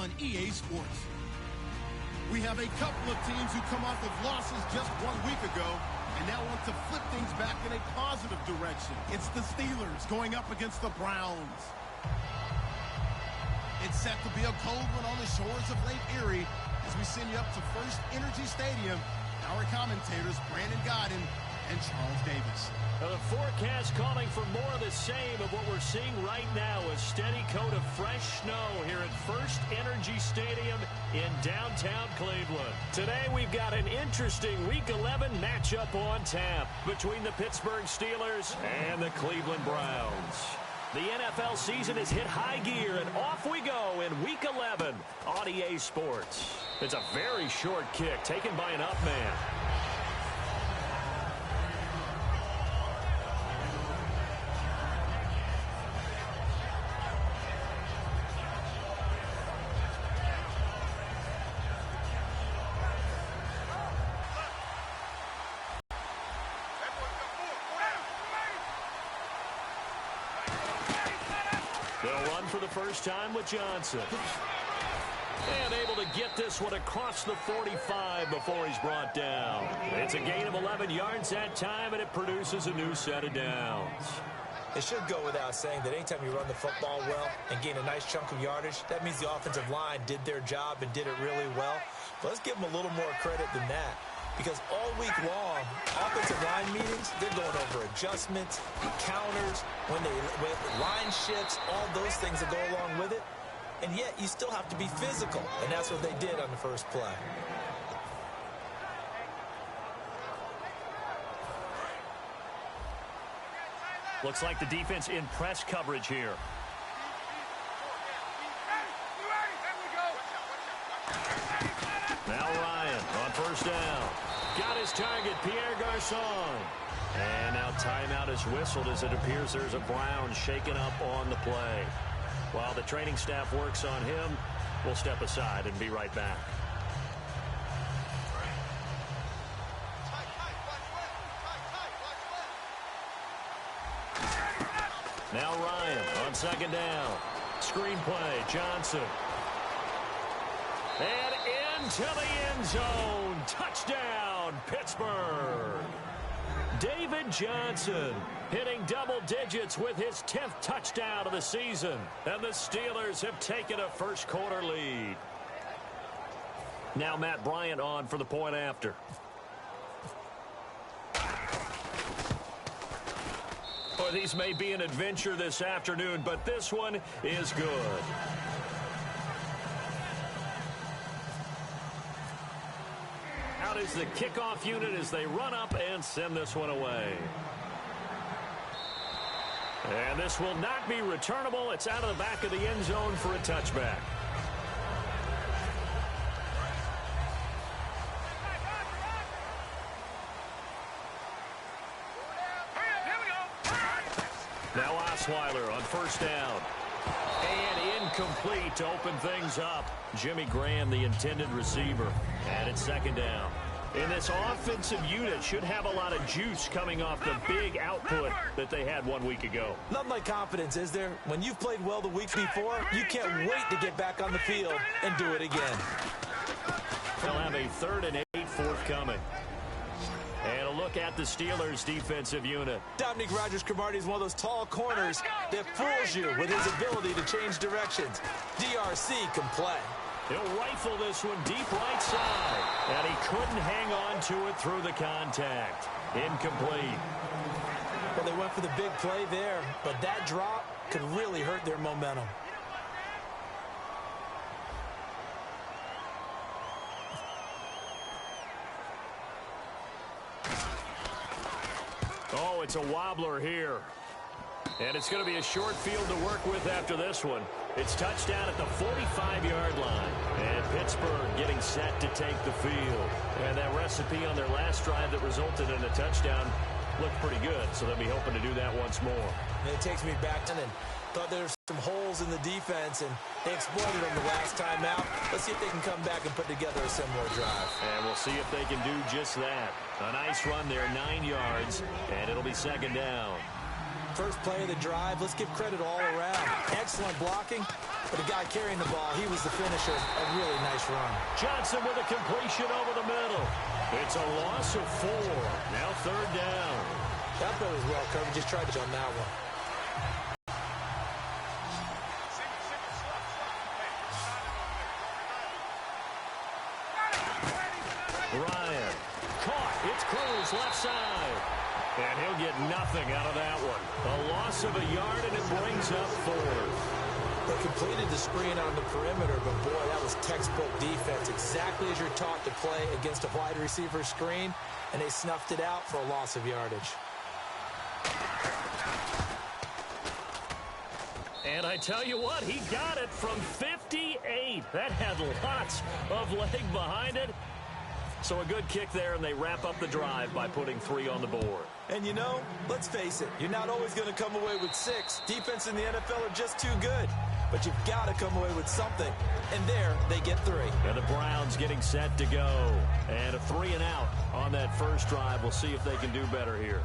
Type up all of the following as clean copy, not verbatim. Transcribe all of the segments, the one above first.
on EA Sports. We have a couple of teams who come off of losses just 1 week ago and now want to flip things back in a positive direction. It's the Steelers going up against the Browns. It's set to be a cold one on the shores of Lake Erie as we send you up to First Energy Stadium. Our commentators, Brandon Godden and Charles Davis. The forecast calling for more of the same of what we're seeing right now, a steady coat of fresh snow here at First Energy Stadium in downtown Cleveland. Today we've got an interesting Week 11 matchup on tap between the Pittsburgh Steelers and the Cleveland Browns. The NFL season has hit high gear, and off we go in Week 11 on EA Sports. It's a very short kick taken by an up man. They'll run for the first time with Johnson. And able to get this one across the 45 before he's brought down. It's a gain of 11 yards that time, and it produces a new set of downs. It should go without saying that anytime you run the football well and gain a nice chunk of yardage, that means the offensive line did their job and did it really well. But let's give them a little more credit than that. Because all week long, offensive line meetings, they're going over adjustments, counters, when line shifts, all those things that go along with it. And yet, you still have to be physical. And that's what they did on the first play. Looks like the defense in press coverage here. Now Ryan on first down. Got his target, Pierre Garçon. And now timeout is whistled as it appears there's a Brown shaken up on the play. While the training staff works on him, we'll step aside and be right back. Now Ryan on second down. Screen play, Johnson. And into the end zone. Touchdown, Pittsburgh. David Johnson hitting double digits with his 10th touchdown of the season. And the Steelers have taken a first quarter lead. Now Matt Bryant on for the point after. Well, these may be an adventure this afternoon, but this one is good. Out is the kickoff unit as they run up and send this one away. And this will not be returnable. It's out of the back of the end zone for a touchback. Now Osweiler on first down. And incomplete to open things up. Jimmy Graham, the intended receiver. And it's second down. And this offensive unit should have a lot of juice coming off the big output that they had 1 week ago. Nothing like confidence, is there? When you've played well the week before, you can't wait to get back on the field and do it again. They'll have a 3rd and 8 forthcoming. And a look at the Steelers' defensive unit. Dominique Rodgers-Cromartie is one of those tall corners that fools you with his ability to change directions. DRC can play. He'll rifle this one deep right side. And he couldn't hang on to it through the contact. Incomplete. Well, they went for the big play there, but that drop could really hurt their momentum. Oh, it's a wobbler here. And it's going to be a short field to work with after this one. It's touchdown at the 45-yard line. And Pittsburgh getting set to take the field. And that recipe on their last drive that resulted in a touchdown looked pretty good. So they'll be hoping to do that once more. And it takes me back to thought there were some holes in the defense, and they exploited them the last time out. Let's see if they can come back and put together a similar drive. And we'll see if they can do just that. A nice run there, 9 yards, and it'll be second down. First play of the drive, let's give credit all around. Excellent blocking, but the guy carrying the ball, he was the finisher. A really nice run. Johnson with a completion over the middle. It's a loss of 4. Now third down. That play was well covered. Just tried to on that one. Ryan. Caught. It's closed left side. And he'll get nothing out of that one. A loss of a yard, and it brings up 4. They completed the screen on the perimeter, but boy, that was textbook defense. Exactly as you're taught to play against a wide receiver screen, and they snuffed it out for a loss of yardage. And I tell you what, he got it from 58. That had lots of leg behind it. So a good kick there, and they wrap up the drive by putting 3 on the board. And you know, let's face it, you're not always going to come away with 6. Defense in the NFL are just too good. But you've got to come away with something. And there, they get 3. And the Browns getting set to go. And a 3 and out on that first drive. We'll see if they can do better here.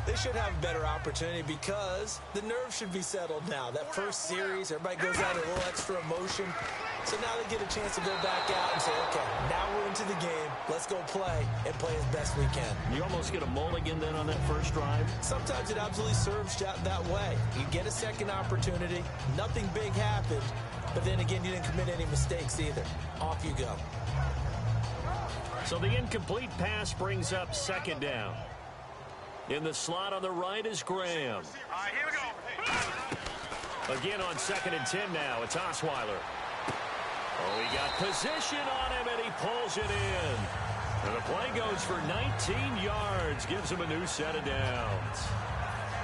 They should have a better opportunity because the nerves should be settled now. That first series, everybody goes out a little extra emotion. So now they get a chance to go back out and say, okay, now we're into the game. Let's go play and play as best we can. You almost get a mulligan then on that first drive? Sometimes it absolutely serves that way. You get a second opportunity. Nothing big happened. But then again, you didn't commit any mistakes either. Off you go. So the incomplete pass brings up second down. In the slot on the right is Graham. All right, here we go. Again on 2nd and 10 now. It's Osweiler. Oh, he got position on him, and he pulls it in. And the play goes for 19 yards. Gives him a new set of downs.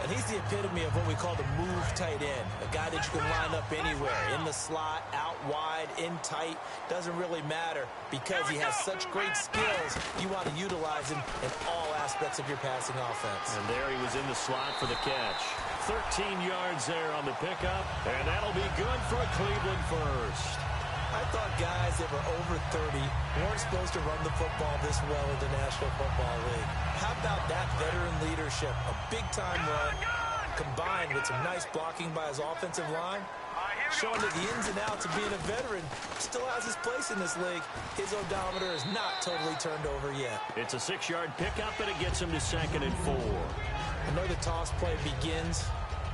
And he's the epitome of what we call the move tight end. A guy that you can line up anywhere. In the slot, out wide, in tight. Doesn't really matter because he has such great skills. You want to utilize him in all aspects of your passing offense. And there he was in the slot for the catch. 13 yards there on the pickup. And that'll be good for a Cleveland first. I thought guys that were over 30 weren't supposed to run the football this well in the National Football League. How about that veteran leadership? A big-time run combined with some nice blocking by his offensive line, showing that the ins and outs of being a veteran still has his place in this league. His odometer is not totally turned over yet. It's a 6-yard pickup, and it gets him to 2nd and 4. I know the toss play begins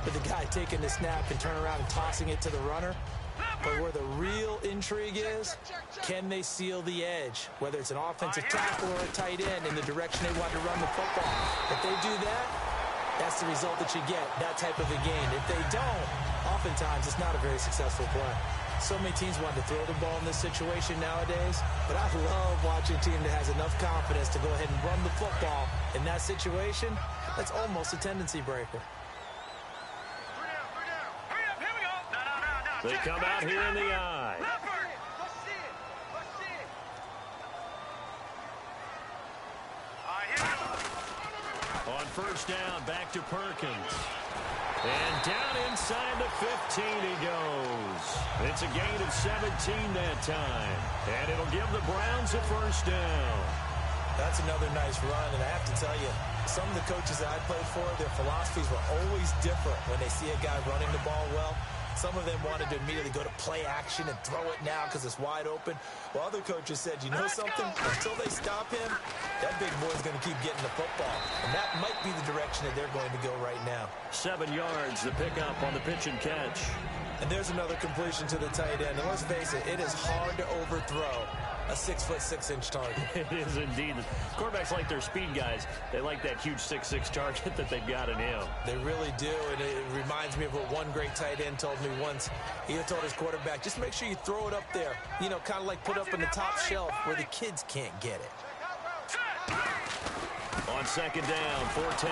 with the guy taking the snap and turning around and tossing it to the runner. But where the real intrigue is, can they seal the edge? Whether it's an offensive tackle or a tight end in the direction they want to run the football. If they do that, that's the result that you get, that type of a game. If they don't, oftentimes it's not a very successful play. So many teams want to throw the ball in this situation nowadays, but I love watching a team that has enough confidence to go ahead and run the football in that situation. That's almost a tendency breaker. They come out here in the eye. On first down, back to Perkins. And down inside the 15 he goes. It's a gain of 17 that time. And it'll give the Browns a first down. That's another nice run, and I have to tell you, some of the coaches that I played for, their philosophies were always different when they see a guy running the ball well. Some of them wanted to immediately go to play action and throw it now because it's wide open. While other coaches said, you know something? Until they stop him, that big boy's going to keep getting the football. And that might be the direction that they're going to go right now. 7 yards, the pickup on the pitch and catch. And there's another completion to the tight end. And let's face it, it is hard to overthrow a 6'6" target. It is indeed. Quarterbacks like their speed guys. They like that huge 6'6" target that they've got in him. They really do, and it reminds me of what one great tight end told me once. He told his quarterback, just make sure you throw it up there. You know, kind of like put up in the top shelf where the kids can't get it. On second down, Forte.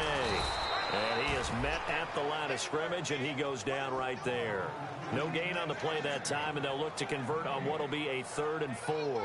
And he is met at the line of scrimmage, and he goes down right there. No gain on the play that time, and they'll look to convert on what will be a 3rd and 4.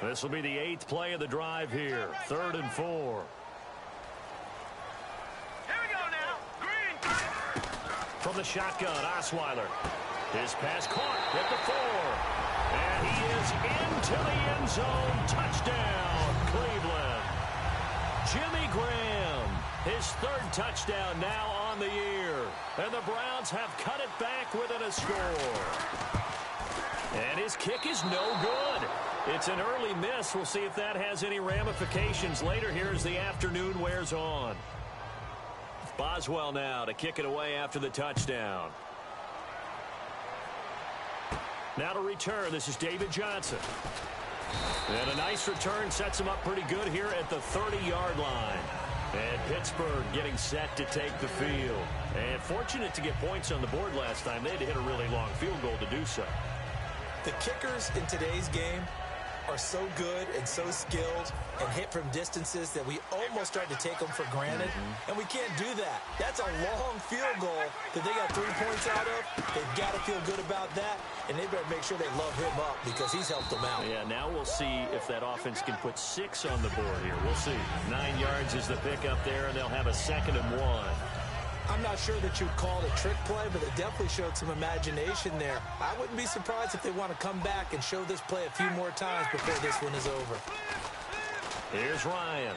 This will be the 8th play of the drive here. 3rd and 4. Here we go now. Green. From the shotgun, Osweiler. His pass caught at the 4. And he is into the end zone. Touchdown, Cleveland. Jimmy Graham, his 3rd touchdown now on the year. And the Browns have cut it back within a score. And his kick is no good. It's an early miss. We'll see if that has any ramifications later here as the afternoon wears on. Boswell now to kick it away after the touchdown. Now to return, this is David Johnson. And a nice return sets him up pretty good here at the 30-yard line. And Pittsburgh getting set to take the field. And fortunate to get points on the board last time. They had to hit a really long field goal to do so. The kickers in today's game are so good and so skilled and hit from distances that we almost start to take them for granted, and we can't do that. That's a long field goal that they got 3 points out of. They've got to feel good about that, and they better make sure they love him up because he's helped them out. Yeah, now we'll see if that offense can put 6 on the board here. We'll see. 9 yards is the pickup there, and they'll have a 2nd and 1. I'm not sure that you'd call it a trick play, but it definitely showed some imagination there. I wouldn't be surprised if they want to come back and show this play a few more times before this one is over. Here's Ryan.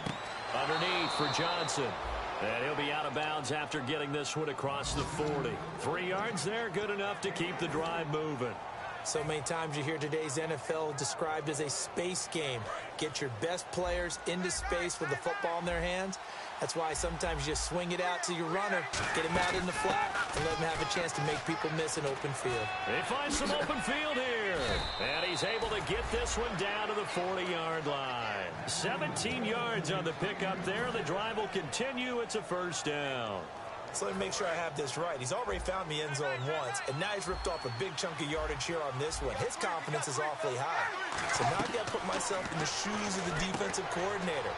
Underneath for Johnson. And he'll be out of bounds after getting this one across the 40. 3 yards there, good enough to keep the drive moving. So many times you hear today's NFL described as a space game. Get your best players into space with the football in their hands. That's why sometimes you swing it out to your runner, get him out in the flat, and let him have a chance to make people miss an open field. He finds some open field here. And he's able to get this one down to the 40-yard line. 17 yards on the pickup there. The drive will continue. It's a 1st down. So let me make sure I have this right. He's already found the end zone once, and now he's ripped off a big chunk of yardage here on this one. His confidence is awfully high. So now I've got to put myself in the shoes of the defensive coordinator.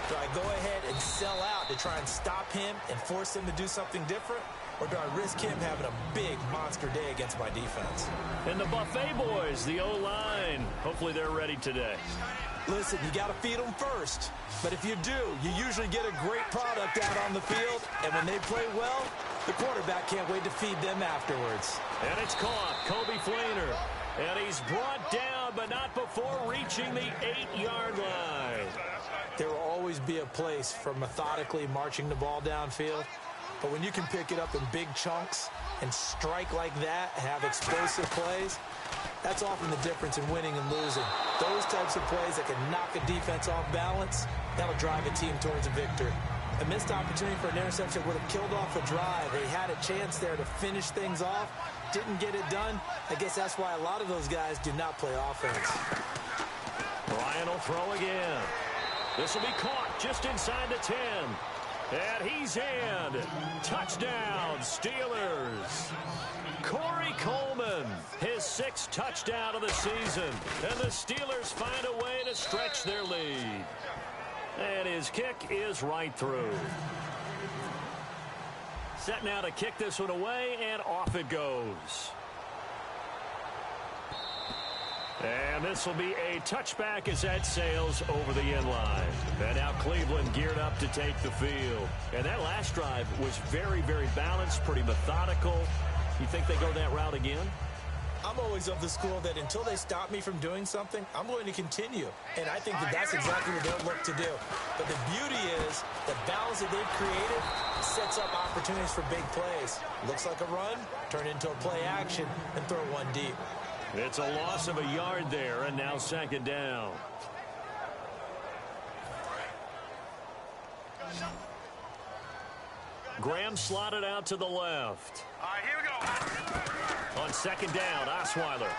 Do I go ahead and sell out to try and stop him and force him to do something different? Or do I risk him having a big monster day against my defense? And the Buffet boys, the O-line. Hopefully they're ready today. Listen, you got to feed them first. But if you do, you usually get a great product out on the field. And when they play well, the quarterback can't wait to feed them afterwards. And it's caught. Kobe Flainer. And he's brought down, but not before reaching the 8-yard line. There will always be a place for methodically marching the ball downfield. But when you can pick it up in big chunks and strike like that, have explosive plays, that's often the difference in winning and losing. Those types of plays that can knock a defense off balance, that'll drive a team towards a victory. A missed opportunity for an interception would have killed off a drive. They had a chance there to finish things off, didn't get it done. I guess that's why a lot of those guys do not play offense. Ryan will throw again. This will be caught just inside the 10. And he's in. Touchdown, Steelers. Corey Coleman, his 6th touchdown of the season. And the Steelers find a way to stretch their lead. And his kick is right through. Set now to kick this one away, and off it goes. And this will be a touchback as that sails over the end line. And now Cleveland geared up to take the field. And that last drive was very, very balanced, pretty methodical. You think they go that route again? I'm always of the school that until they stop me from doing something, I'm going to continue. And I think that that's exactly what they'll look to do. But the beauty is the balance that they've created sets up opportunities for big plays. Looks like a run, turn it into a play action, and throw one deep. It's a loss of a yard there, and now 2nd down. Graham slotted out to the left. All right, here we go. On 2nd down, Osweiler.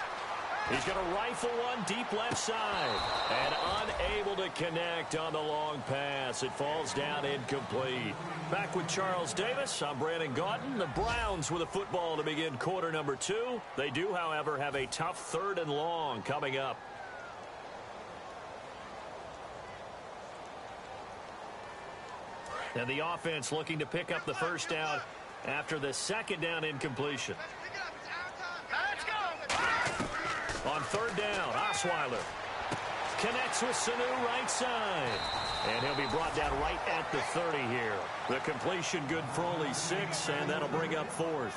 He's going to rifle one deep left side. And unable to connect on the long pass. It falls down incomplete. Back with Charles Davis, I'm Brandon Gaudin. The Browns with a football to begin quarter number 2. They do, however, have a tough 3rd and long coming up. And the offense looking to pick up the 1st down after the 2nd down incompletion. On 3rd down, Osweiler connects This was Sanu right side. And he'll be brought down right at the 30 here. The completion good for only 6, and that'll bring up 4th.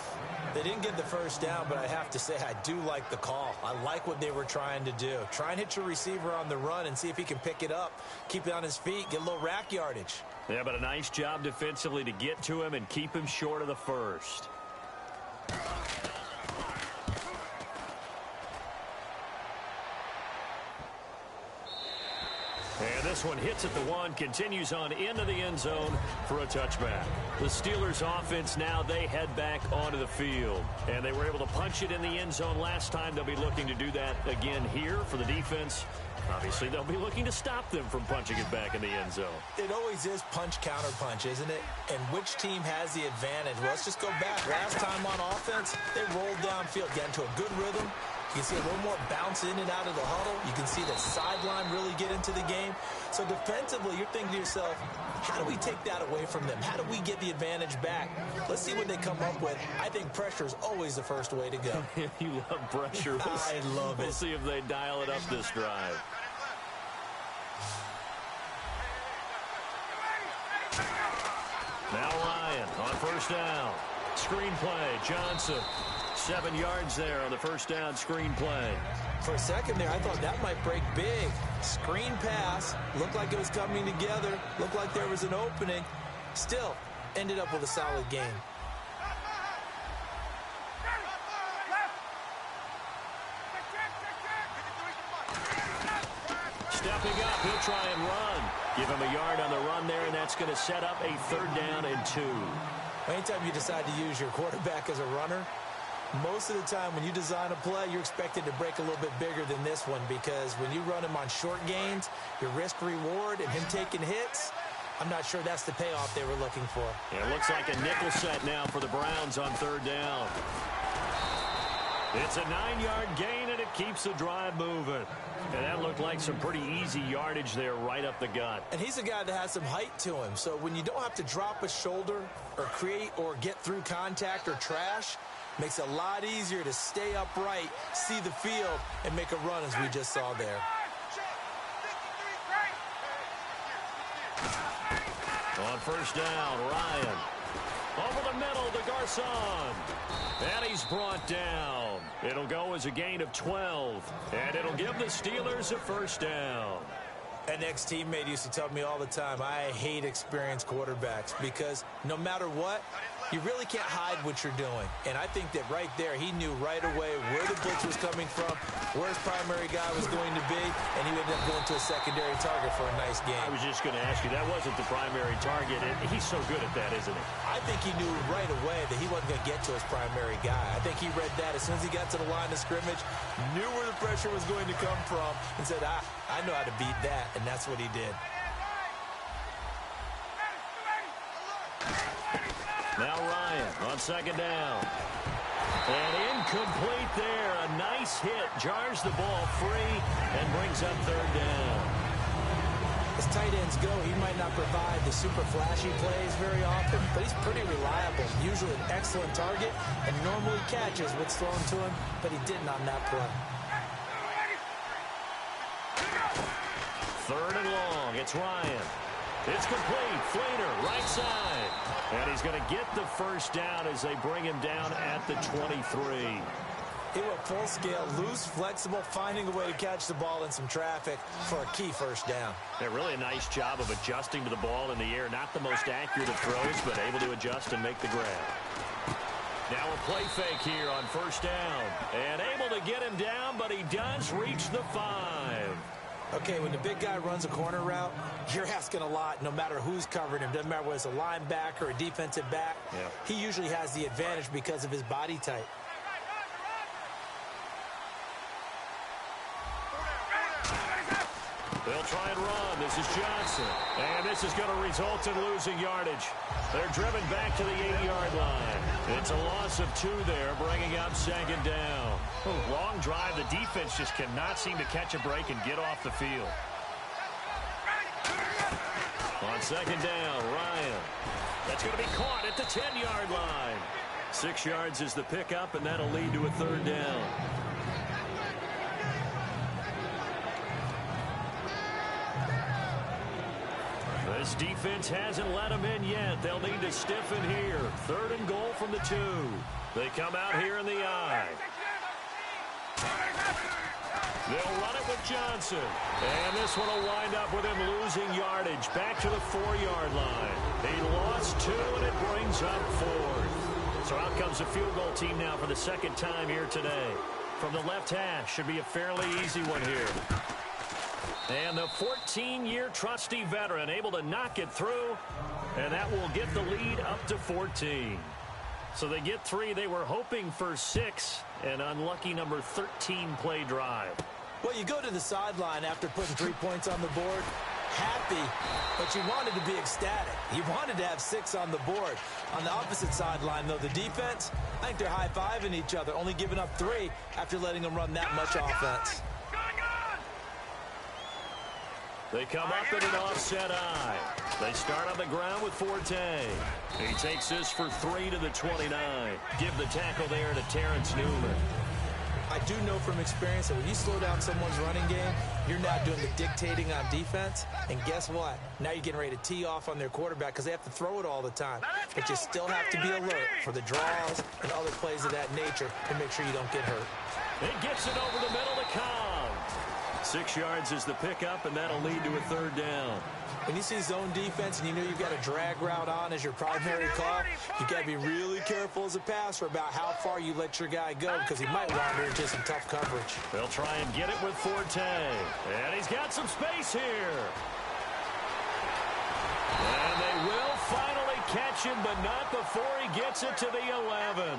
They didn't get the first down, but I have to say I do like the call. I like what they were trying to do. Try and hit your receiver on the run and see if he can pick it up. Keep it on his feet, get a little rack yardage. Yeah, but a nice job defensively to get to him and keep him short of the first. And this one hits at the 1, continues on into the end zone for a touchback. The Steelers offense now, they head back onto the field. And they were able to punch it in the end zone last time. They'll be looking to do that again here for the defense. Obviously, they'll be looking to stop them from punching it back in the end zone. It always is punch, counter punch, isn't it? And which team has the advantage? Well, let's just go back. Last time on offense, they rolled downfield, got into a good rhythm. You can see a little more bounce in and out of the huddle. You can see the sideline really get into the game. So defensively, you're thinking to yourself, how do we take that away from them? How do we get the advantage back? Let's see what they come up with. I think pressure is always the first way to go. You love pressure. I love it. We'll see if they dial it up this drive. Now Ryan on first down. Screenplay, Johnson. 7 yards there on the first down screenplay. For a second there, I thought that might break big. Screen pass. Looked like it was coming together. Looked like there was an opening. Still, ended up with a solid game. Stepping up, he'll try and run. Give him a yard on the run there, and that's going to set up a 3rd down and 2. Anytime you decide to use your quarterback as a runner, most of the time when you design a play, you're expected to break a little bit bigger than this one, because when you run him on short gains, your risk-reward and him taking hits, I'm not sure that's the payoff they were looking for. Yeah, it looks like a nickel set now for the Browns on 3rd down. It's a 9-yard gain, and it keeps the drive moving. And that looked like some pretty easy yardage there right up the gut. And he's a guy that has some height to him. So when you don't have to drop a shoulder or create or get through contact or trash, makes it a lot easier to stay upright, see the field, and make a run as we just saw there. On first down, Ryan. Over the middle to Garcon. And he's brought down. It'll go as a gain of 12. And it'll give the Steelers a 1st down. An ex-teammate used to tell me all the time, I hate experienced quarterbacks, because no matter what, you really can't hide what you're doing. And I think that right there, he knew right away where the blitz was coming from, where his primary guy was going to be, and he ended up going to a secondary target for a nice game. I was just going to ask you, that wasn't the primary target. He's so good at that, isn't he? I think he knew right away that he wasn't going to get to his primary guy. I think he read that as soon as he got to the line of scrimmage, knew where the pressure was going to come from, and said, I know how to beat that, and that's what he did. Now Ryan on 2nd down. And incomplete there. A nice hit. Jars the ball free and brings up 3rd down. As tight ends go, he might not provide the super flashy plays very often, but he's pretty reliable. Usually an excellent target and normally catches what's thrown to him, but he didn't on that play. 3rd and long. It's Ryan. It's complete. Flater, right side. And he's going to get the 1st down as they bring him down at the 23. He went full scale, loose, flexible, finding a way to catch the ball in some traffic for a key 1st down. Yeah, really a nice job of adjusting to the ball in the air. Not the most accurate of throws, but able to adjust and make the grab. Now a play fake here on 1st down. And able to get him down, but he does reach the 5. Okay, when the big guy runs a corner route, you're asking a lot no matter who's covering him. Doesn't matter whether it's a linebacker or a defensive back. Yeah. He usually has the advantage because of his body type. They'll try and run. This is Johnson. And this is going to result in losing yardage. They're driven back to the 8-yard line. It's a loss of 2 there, bringing up 2nd down. Long drive. The defense just cannot seem to catch a break and get off the field. On 2nd down, Ryan. That's going to be caught at the 10-yard line. 6 yards is the pickup, and that'll lead to a 3rd down. This defense hasn't let them in yet. They'll need to stiffen here. 3rd and goal from the 2. They come out here in the I. They'll run it with Johnson. And this one will wind up with him losing yardage back to the 4-yard line. He lost 2, and it brings up 4th. So out comes the field goal team now for the 2nd time here today. From the left hash, should be a fairly easy one here. And the 14-year trusty veteran able to knock it through, and that will get the lead up to 14. So they get 3. They were hoping for 6, an unlucky number 13 play drive. Well, you go to the sideline after putting 3 points on the board, happy, but you wanted to be ecstatic. You wanted to have 6 on the board. On the opposite sideline, though, the defense, I think they're high-fiving each other, only giving up 3 after letting them run that much offense. They come up in an offset I. They start on the ground with Forte. He takes this for 3 to the 29. Give the tackle there to Terrence Newman. I do know from experience that when you slow down someone's running game, you're not doing the dictating on defense. And guess what? Now you're getting ready to tee off on their quarterback because they have to throw it all the time. But you still have to be alert for the draws and other plays of that nature to make sure you don't get hurt. It gets it over the middle to Cobb. 6 yards is the pickup, and that'll lead to a 3rd down. When you see zone defense and you know you've got a drag route on as your primary call, you've got to be really careful as a passer about how far you let your guy go because he might wander into some tough coverage. They'll try and get it with Forte. And he's got some space here. And they will finally catch him, but not before he gets it to the 11.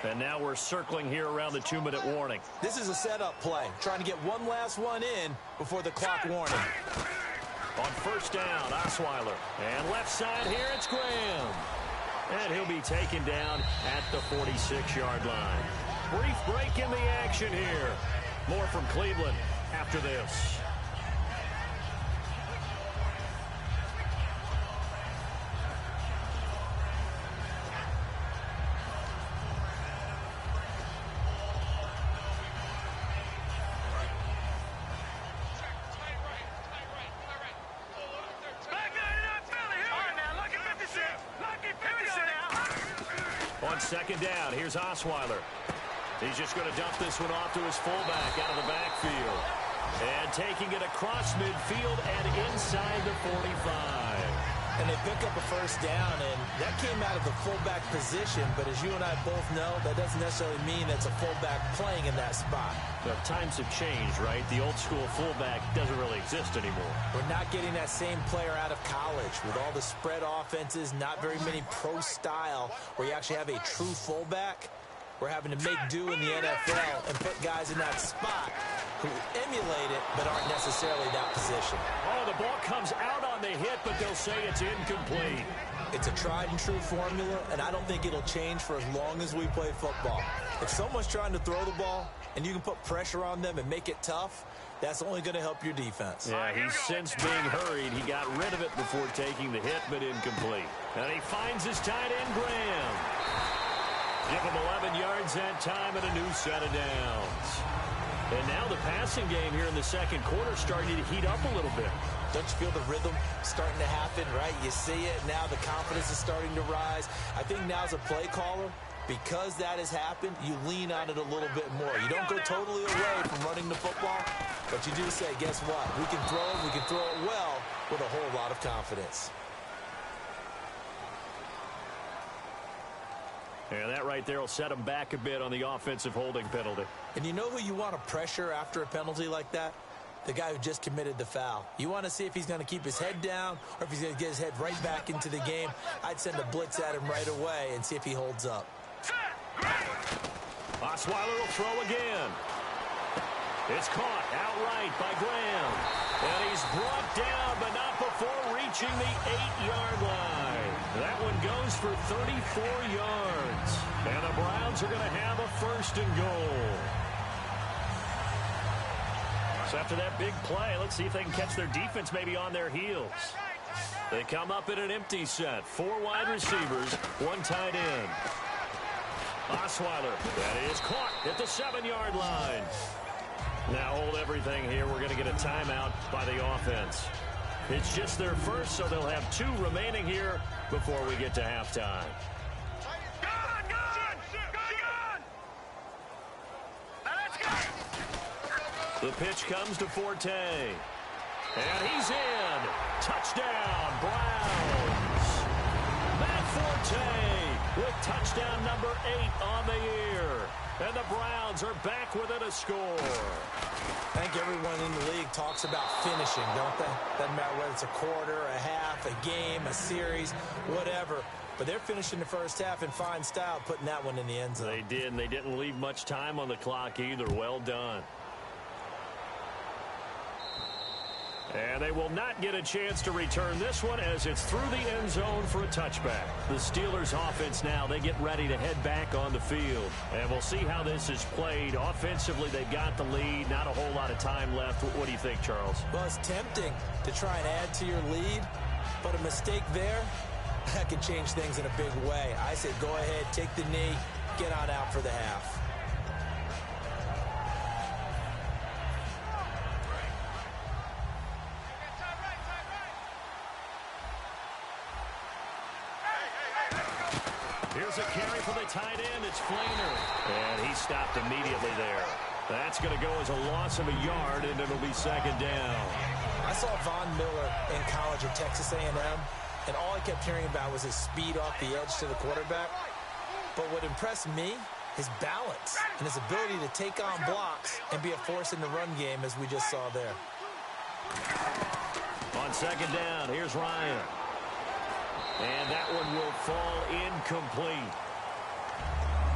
And now we're circling here around the 2-minute warning. This is a setup play, trying to get one last one in before the clock warning. On 1st down, Osweiler. And left side here, it's Graham. And he'll be taken down at the 46-yard line. Brief break in the action here. More from Cleveland after this. On 2nd down, here's Osweiler. He's just going to dump this one off to his fullback out of the backfield. And taking it across midfield and inside the 45. And they pick up a 1st down, and that came out of the fullback position. But as you and I both know, that doesn't necessarily mean that's a fullback playing in that spot. The times have changed, right? The old school fullback doesn't really exist anymore. We're not getting that same player out of college with all the spread offenses, not very many pro style where you actually have a true fullback. We're having to make do in the NFL and put guys in that spot who emulate it but aren't necessarily that position. Oh, the ball comes out on the hit, but they'll say it's incomplete. It's a tried and true formula, and I don't think it'll change for as long as we play football. If someone's trying to throw the ball and you can put pressure on them and make it tough, that's only going to help your defense. Yeah, he's since being hurried. He got rid of it before taking the hit, but incomplete. And he finds his tight end, Graham. Give him 11 yards that time and a new set of downs. And now the passing game here in the 2nd quarter starting to heat up a little bit. Don't you feel the rhythm starting to happen, right? You see it. Now the confidence is starting to rise. I think now as a play caller, because that has happened, you lean on it a little bit more. You don't go totally away from running the football, but you do say, guess what? We can throw it. We can throw it well with a whole lot of confidence. And that right there will set him back a bit on the offensive holding penalty. And you know who you want to pressure after a penalty like that? The guy who just committed the foul. You want to see if he's going to keep his head down or if he's going to get his head right back into the game. I'd send a blitz at him right away and see if he holds up. Osweiler will throw again. It's caught outright by Graham. And he's brought down, but not before reaching the 8-yard line. That one goes for 34 yards. And the Browns are going to have a 1st and goal. So after that big play, let's see if they can catch their defense maybe on their heels. They come up in an empty set. 4 wide receivers, 1 tight end. Osweiler, that is caught at the 7-yard line. Now hold everything here. We're going to get a timeout by the offense. It's just their first, so they'll have 2 remaining here before we get to halftime. The pitch comes to Forte. And he's in. Touchdown, Browns. Matt Forte with touchdown number 8 on the year. And the Browns are back within a score. I think everyone in the league talks about finishing, don't they? Doesn't matter whether it's a quarter, a half, a game, a series, whatever. But they're finishing the first half in fine style, putting that one in the end zone. They did, and they didn't leave much time on the clock either. Well done. And they will not get a chance to return this one as it's through the end zone for a touchback. The Steelers offense now, they get ready to head back on the field. And we'll see how this is played. Offensively, they've got the lead. Not a whole lot of time left. What do you think, Charles? Well, it's tempting to try and add to your lead, but a mistake there, that could change things in a big way. I say go ahead, take the knee, get on out for the half. Here's a carry for the tight end. It's Flainer. And he stopped immediately there. That's going to go as a loss of a yard, and it'll be second down. I saw Von Miller in college at Texas A&M, and all I kept hearing about was his speed off the edge to the quarterback. But what impressed me, his balance and his ability to take on blocks and be a force in the run game, as we just saw there. On second down, here's Ryan. And that one will fall incomplete.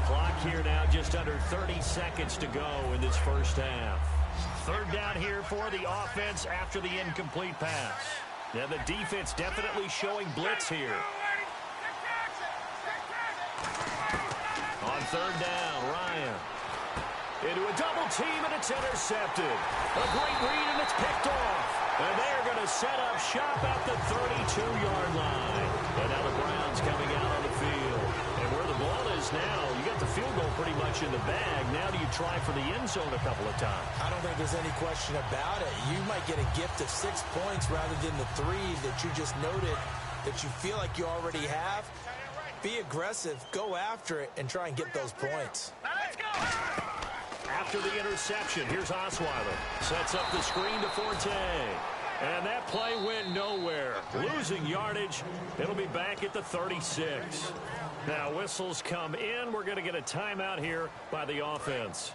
Clock here now just under 30 seconds to go in this first half. Third down here for the offense after the incomplete pass. Now the defense definitely showing blitz here. On third down, Ryan. Into a double team, and it's intercepted. A great read, and it's picked off. And they're going to set up shop at the 32-yard line. And now the Browns coming out on the field. And where the ball is now, you got the field goal pretty much in the bag. Now do you try for the end zone a couple of times? I don't think there's any question about it. You might get a gift of 6 points rather than the 3 that you just noted that you feel like you already have. Be aggressive, go after it, and try and get those points. Let's go! After the interception, here's Osweiler. Sets up the screen to Forte. And that play went nowhere. Losing yardage. It'll be back at the 36. Now whistles come in. We're going to get a timeout here by the offense.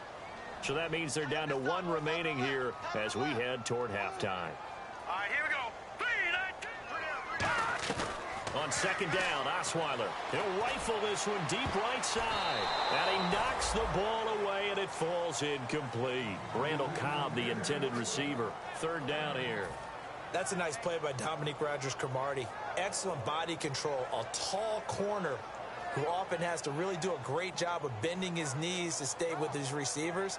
So that means they're down to 1 remaining here as we head toward halftime. All right, here we go. 3, 9, 2. On second down, Osweiler. He'll rifle this one deep right side. And he knocks the ball away, and it falls incomplete. Randall Cobb, the intended receiver. Third down here. That's a nice play by Dominique Rodgers-Cromartie. Excellent body control. A tall corner who often has to really do a great job of bending his knees to stay with his receivers.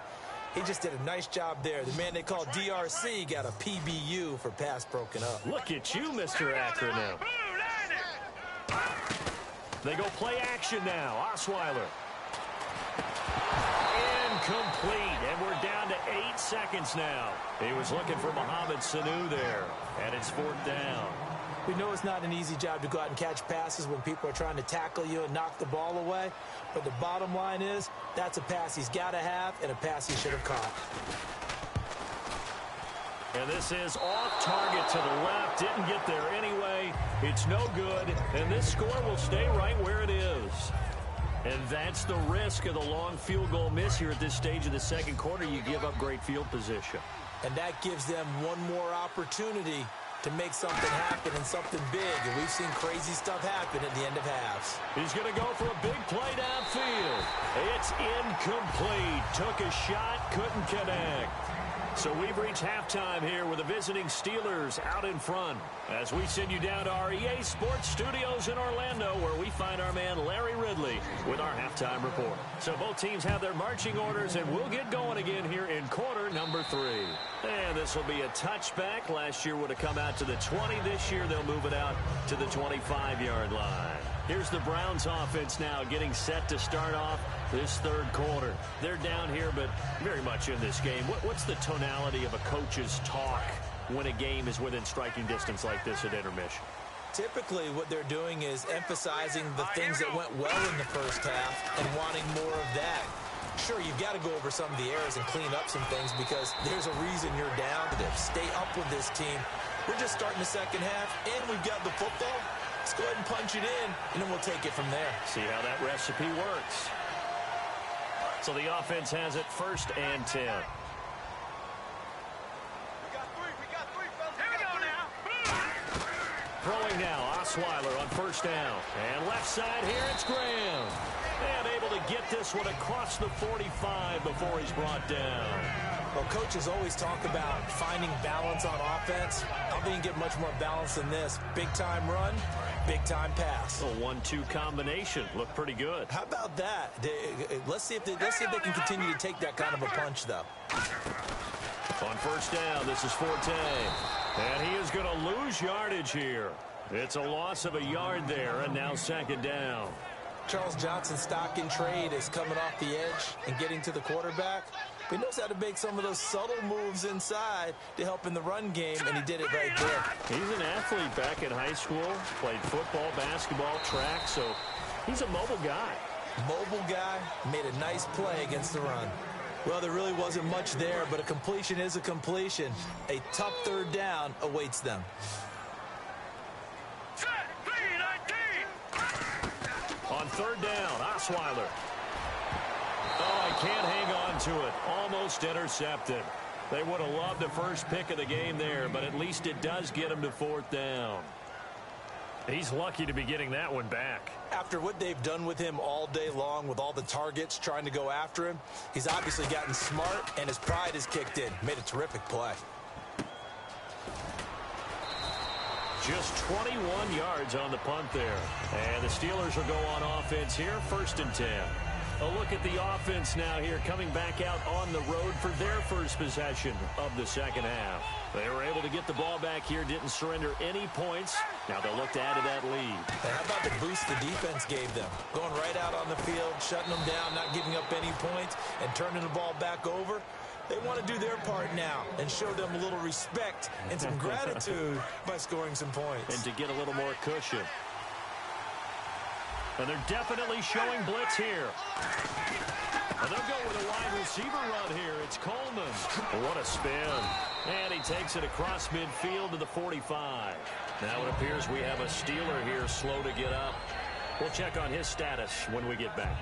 He just did a nice job there. The man they call DRC got a PBU for pass broken up. Look at you, Mr. Acronym. They go play action now. Osweiler. Incomplete, and we're down to 8 seconds now. He was looking for Mohamed Sanu there, and it's 4th down. We know it's not an easy job to go out and catch passes when people are trying to tackle you and knock the ball away, but the bottom line is that's a pass he's got to have and a pass he should have caught. And this is off target to the left. Didn't get there anyway. It's no good, and this score will stay right where it is. And that's the risk of the long field goal miss here at this stage of the second quarter. You give up great field position. And that gives them one more opportunity to make something happen and something big. And we've seen crazy stuff happen at the end of halves. He's going to go for a big play downfield. It's incomplete. Took a shot, couldn't connect. So we've reached halftime here with the visiting Steelers out in front as we send you down to our EA Sports Studios in Orlando, where we find our man Larry Ridley with our halftime report. So both teams have their marching orders, and we'll get going again here in quarter number 3. And this will be a touchback. Last year would have come out to the 20. This year they'll move it out to the 25-yard line. Here's the Browns offense now getting set to start off this third quarter. They're down here, but very much in this game. What's the tonality of a coach's talk when a game is within striking distance like this at intermission? Typically, what they're doing is emphasizing the things that went well in the first half and wanting more of that. Sure, you've got to go over some of the errors and clean up some things because there's a reason you're down. Stay up with this team. We're just starting the second half, and we've got the football. Let's go ahead and punch it in, and then we'll take it from there. See how that recipe works. So the offense has it 1st and 10. Throwing now, Osweiler on 1st down. And left side here, it's Graham. And able to get this one across the 45 before he's brought down. Well, coaches always talk about finding balance on offense. I don't think you get much more balance than this. Big-time run, big-time pass. A 1-2 combination. Looked pretty good. How about that? Let's see if they can continue to take that kind of a punch, though. On 1st down, this is Forte. And he is going to lose yardage here. It's a loss of a yard there, and now 2nd down. Charles Johnson's stock in trade is coming off the edge and getting to the quarterback. But he knows how to make some of those subtle moves inside to help in the run game, and he did it right there. He's an athlete back in high school, played football, basketball, track, so he's a mobile guy. Mobile guy, made a nice play against the run. Well, there really wasn't much there, but a completion is a completion. A tough 3rd down awaits them. On 3rd down, Osweiler. Oh, he can't hang on to it. Almost intercepted. They would have loved the first pick of the game there, but at least it does get him to 4th down. He's lucky to be getting that one back. After what they've done with him all day long with all the targets trying to go after him, he's obviously gotten smart, and his pride has kicked in. Made a terrific play. Just 21 yards on the punt there. And the Steelers will go on offense here, 1st and 10. A look at the offense now here, coming back out on the road for their first possession of the second half. They were able to get the ball back here, didn't surrender any points. Now they'll look to add to that lead. And how about the boost the defense gave them? Going right out on the field, shutting them down, not giving up any points, and turning the ball back over. They want to do their part now and show them a little respect and some gratitude by scoring some points. And to get a little more cushion. And they're definitely showing blitz here. And they'll go with a wide receiver run here. It's Coleman. What a spin. And he takes it across midfield to the 45. Now it appears we have a Steeler here slow to get up. We'll check on his status when we get back.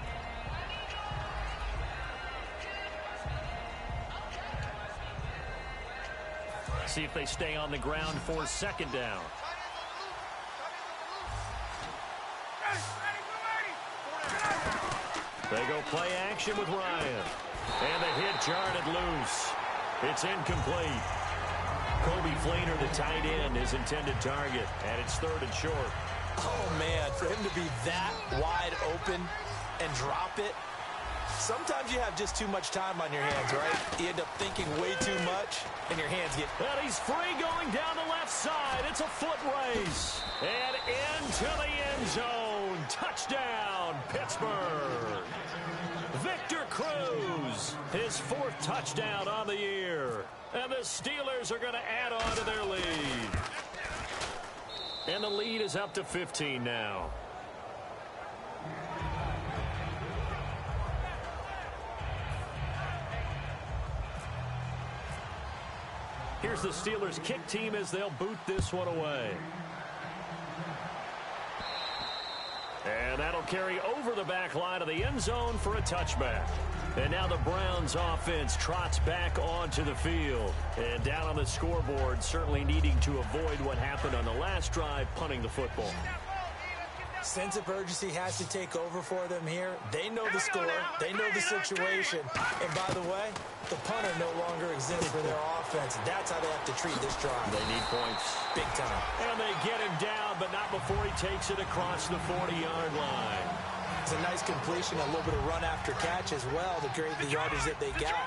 See if they stay on the ground for 2nd down. They go play action with Ryan. And the hit jarred it loose. It's incomplete. Kobe Fleener, the tight end, his intended target. And it's 3rd and short. Oh, man, for him to be that wide open and drop it. Sometimes you have just too much time on your hands, right? You end up thinking way too much, and your hands get... And he's free going down the left side. It's a foot race. And into the end zone. Touchdown, Pittsburgh. Victor Cruz, his 4th touchdown on the year. And the Steelers are going to add on to their lead. And the lead is up to 15 now. Here's the Steelers kick team as they'll boot this one away. And that'll carry over the back line of the end zone for a touchback. And now the Browns offense trots back onto the field. And down on the scoreboard, certainly needing to avoid what happened on the last drive, punting the football. Sense of urgency has to take over for them here. They know the score. They know the situation. And by the way, the punter no longer exists for their offense. That's how they have to treat this drive. They need points. Big time. And they get him down, but not before he takes it across the 40-yard line. It's a nice completion, a little bit of run after catch as well to create the yardage that they got.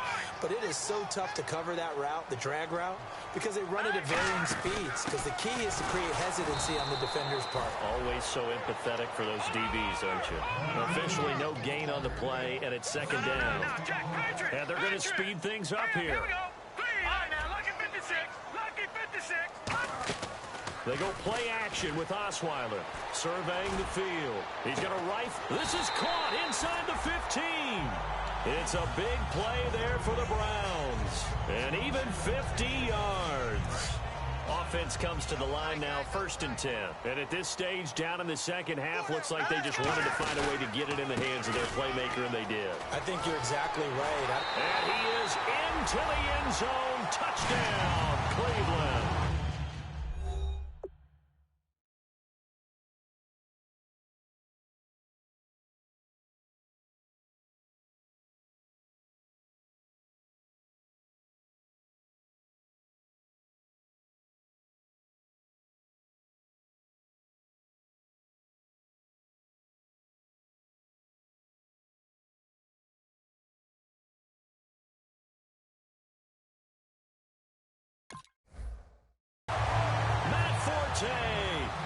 But it is so tough to cover that route, the drag route, because they run it at varying speeds. Because the key is to create hesitancy on the defender's part. Always so empathetic for those DBs, aren't you? Officially no gain on the play, and it's second down. And they're going to speed things up here. They go play action with Osweiler, surveying the field. He's got a rifle. This is caught inside the 15. It's a big play there for the Browns. And even 50 yards. Offense comes to the line now, 1st and 10. And at this stage, down in the second half, looks like they just wanted to find a way to get it in the hands of their playmaker, and they did. I think you're exactly right. And he is into the end zone. Touchdown, Cleveland.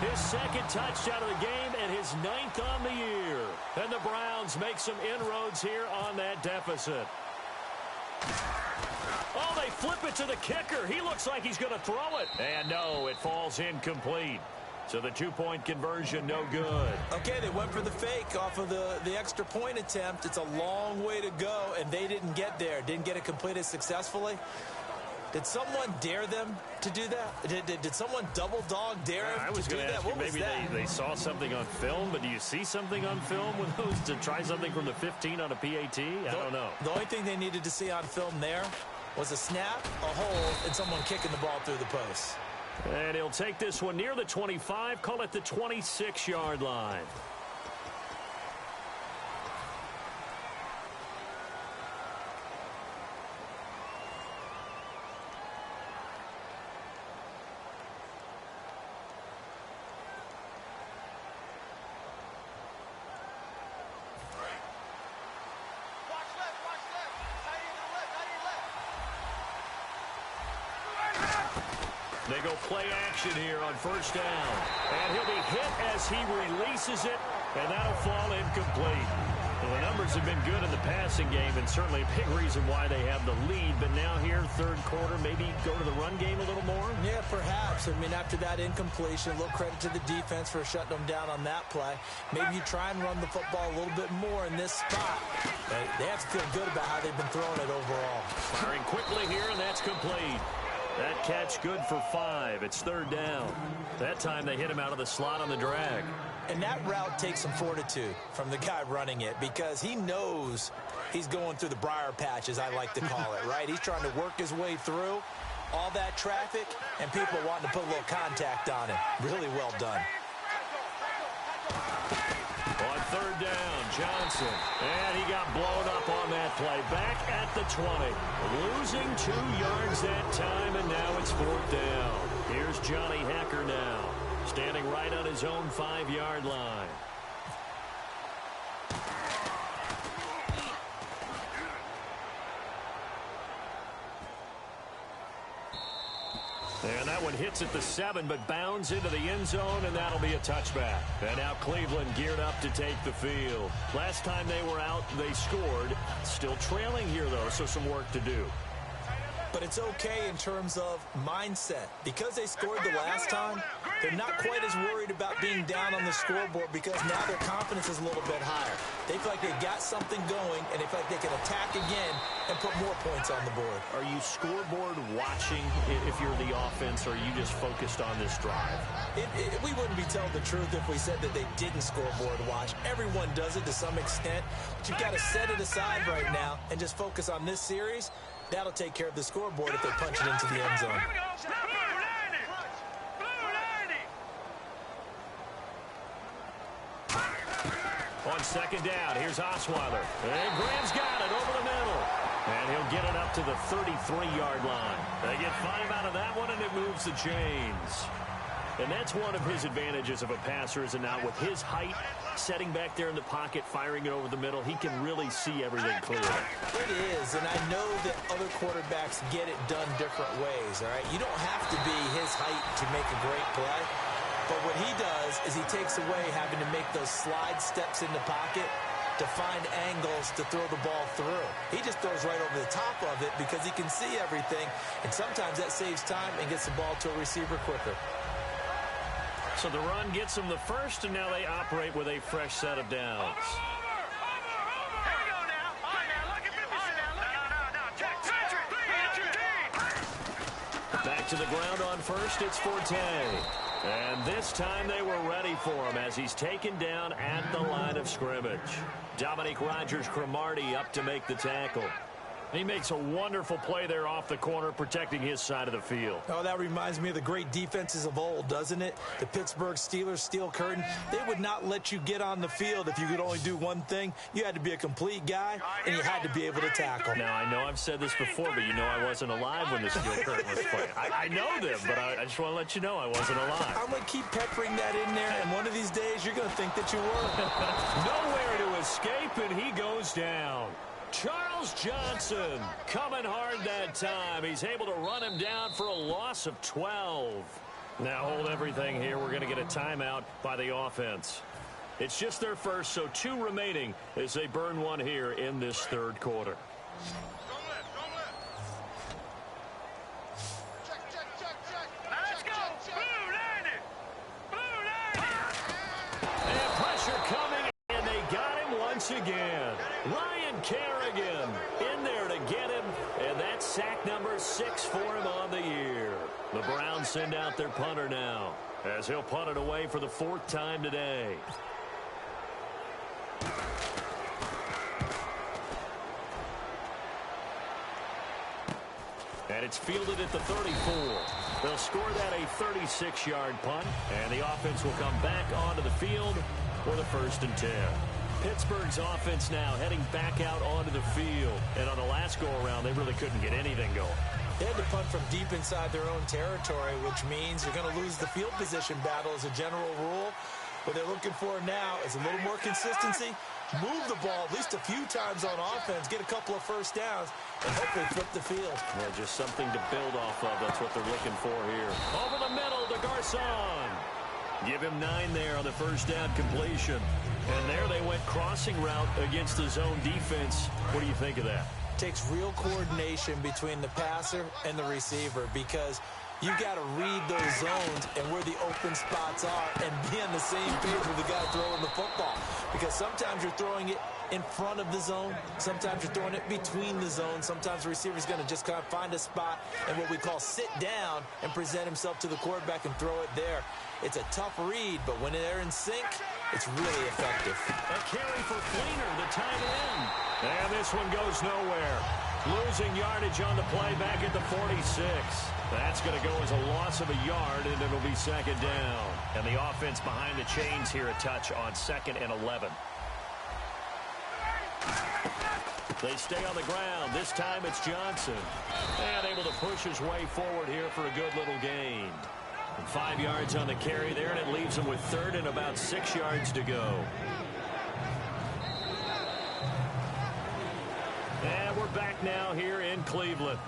His second touchdown of the game and his 9th on the year. And the Browns make some inroads here on that deficit. Oh, they flip it to the kicker. He looks like he's going to throw it. And no, it falls incomplete. So the 2-point conversion, no good. Okay, they went for the fake off of the extra point attempt. It's a long way to go, and they didn't get there. Didn't get it completed successfully. Did someone dare them to do that? Did someone double dog dare them to do that? I was going to ask you, maybe they saw something on film, but do you see something on film with those to try something from the 15 on a PAT? I don't know. The only thing they needed to see on film there was a snap, a hold, and someone kicking the ball through the post. And he'll take this one near the 25, call it the 26-yard line. They go play action here on 1st down. And he'll be hit as he releases it, and that'll fall incomplete. Well, the numbers have been good in the passing game, and certainly a big reason why they have the lead. But now here, 3rd quarter, maybe go to the run game a little more? Yeah, perhaps. I mean, after that incompletion, a little credit to the defense for shutting them down on that play. Maybe you try and run the football a little bit more in this spot. They have to feel good about how they've been throwing it overall. Firing quickly here, and that's complete. That catch good for 5. It's 3rd down. That time they hit him out of the slot on the drag. And that route takes some fortitude from the guy running it because he knows he's going through the briar patch, as I like to call it, right? He's trying to work his way through all that traffic and people wanting to put a little contact on it. Really well done. On 3rd down, Johnson. And he got blown up on that play. Back at the 20. Losing 2 yards that time, and now it's 4th down. Here's Johnny Hecker now, standing right on his own 5-yard line. And that one hits at the 7, but bounds into the end zone, and that'll be a touchback. And now Cleveland geared up to take the field. Last time they were out, they scored. Still trailing here, though, so some work to do. But it's okay in terms of mindset. Because they scored the last time, they're not quite as worried about being down on the scoreboard because now their confidence is a little bit higher. They feel like they got something going, and they feel like they can attack again and put more points on the board. Are you scoreboard watching if you're the offense, or are you just focused on this drive? We wouldn't be telling the truth if we said that they didn't scoreboard watch. Everyone does it to some extent, but you've got to set it aside right now and just focus on this series. That'll take care of the scoreboard if they punch it into the end zone. On 2nd down, here's Osweiler. And Graham's got it over the middle. And he'll get it up to the 33-yard line. They get 5 out of that one, and it moves the chains. And that's one of his advantages of a passer, is it not? With his height, setting back there in the pocket, firing it over the middle, he can really see everything clearly. It is, and I know that other quarterbacks get it done different ways, all right? You don't have to be his height to make a great play, but what he does is he takes away having to make those slide steps in the pocket to find angles to throw the ball through. He just throws right over the top of it because he can see everything, and sometimes that saves time and gets the ball to a receiver quicker. So the run gets them the first, and now they operate with a fresh set of downs. Back to the ground on first, it's Forte. And this time they were ready for him as he's taken down at the line of scrimmage. Dominique Rodgers-Cromartie up to make the tackle. He makes a wonderful play there off the corner, protecting his side of the field. Oh, that reminds me of the great defenses of old, doesn't it? The Pittsburgh Steelers steel curtain. They would not let you get on the field if you could only do one thing. You had to be a complete guy, and you had to be able to tackle. Now, I know I've said this before, but you know I wasn't alive when the steel curtain was playing. I know them, but I just want to let you know I wasn't alive. I'm going to keep peppering that in there, and one of these days you're going to think that you were. Nowhere to escape, and he goes down. Charles Johnson coming hard that time. He's able to run him down for a loss of 12. Now hold everything here. We're going to get a timeout by the offense. It's just their first, so 2 remaining as they burn one here in this third quarter. Let's go. Blue landed. Blue landed. And pressure coming, and they got him once again. Ryan Kerrigan in there to get him, and that's sack number 6 for him on the year. The Browns send out their punter now, as he'll punt it away for the 4th time today. And it's fielded at the 34. They'll score that a 36-yard punt, and the offense will come back onto the field for the 1st and 10. Pittsburgh's offense now heading back out onto the field. And on the last go-around, they really couldn't get anything going. They had to punt from deep inside their own territory, which means you're going to lose the field position battle as a general rule. What they're looking for now is a little more consistency, move the ball at least a few times on offense, get a couple of first downs, and hopefully flip the field. Yeah, just something to build off of. That's what they're looking for here. Over the middle to Garcon. Give him 9 there on the first down completion. And there they went crossing route against the zone defense. What do you think of that? Takes real coordination between the passer and the receiver because you've got to read those zones and where the open spots are and be on the same page with the guy throwing the football. Because sometimes you're throwing it in front of the zone. Sometimes you're throwing it between the zones. Sometimes the receiver's going to just kind of find a spot and what we call sit down and present himself to the quarterback and throw it there. It's a tough read, but when they're in sync, it's really effective. A carry for Fleener, the tight end. And this one goes nowhere. Losing yardage on the play back at the 46. That's going to go as a loss of a yard, and it'll be 2nd down. And the offense behind the chains here a touch on 2nd and 11. They stay on the ground. This time it's Johnson. And able to push his way forward here for a good little gain. 5 yards on the carry there, and it leaves them with 3rd and about 6 yards to go. And we're back now here in Cleveland.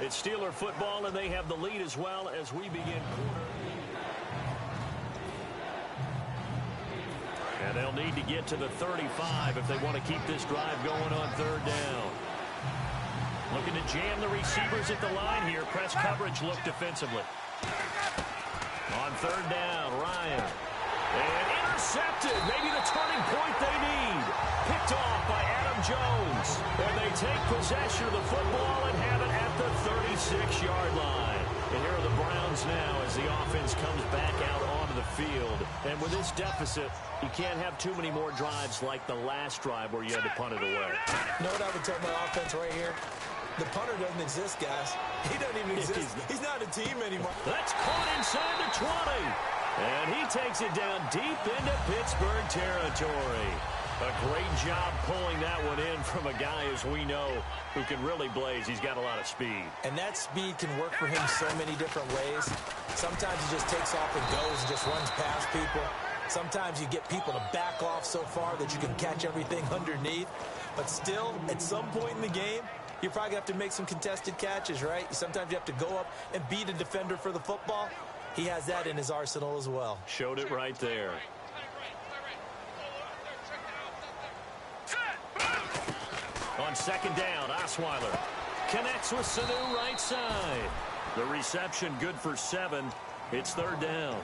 It's Steeler football, and they have the lead as well as we begin quarter. And they'll need to get to the 35 if they want to keep this drive going on 3rd down. Looking to jam the receivers at the line here. Press coverage look defensively. On 3rd down, Ryan. And intercepted. Maybe the turning point they need. Picked off by Adam Jones. And they take possession of the football and have it at the 36-yard line. And here are the Browns now as the offense comes back out onto the field. And with this deficit, you can't have too many more drives like the last drive where you had to punt it away. You know what I would tell my offense right here? The punter doesn't exist, guys. He doesn't even exist. He's not a team anymore. That's caught inside the 20. And he takes it down deep into Pittsburgh territory. A great job pulling that one in from a guy, as we know, who can really blaze. He's got a lot of speed. And that speed can work for him so many different ways. Sometimes he just takes off and goes and just runs past people. Sometimes you get people to back off so far that you can catch everything underneath. But still, at some point in the game, you're probably going to have to make some contested catches, right? Sometimes you have to go up and beat a defender for the football. He has that in his arsenal as well. Showed it right there. On second down, Osweiler connects with Sanu right side. The reception good for 7. It's third down.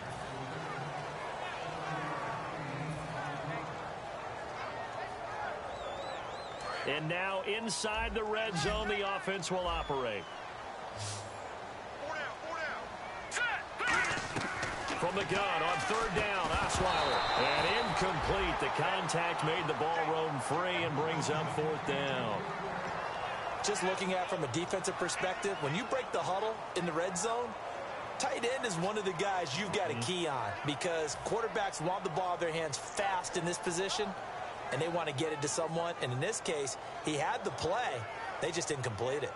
And now inside the red zone, the offense will operate. From the gun on third down, Osweiler. And incomplete. The contact made the ball roam free and brings up fourth down. Just looking at it from a defensive perspective, when you break the huddle in the red zone, tight end is one of the guys you've got to key on because quarterbacks want the ball in their hands fast in this position, and they want to get it to someone. And in this case, he had the play. They just didn't complete it.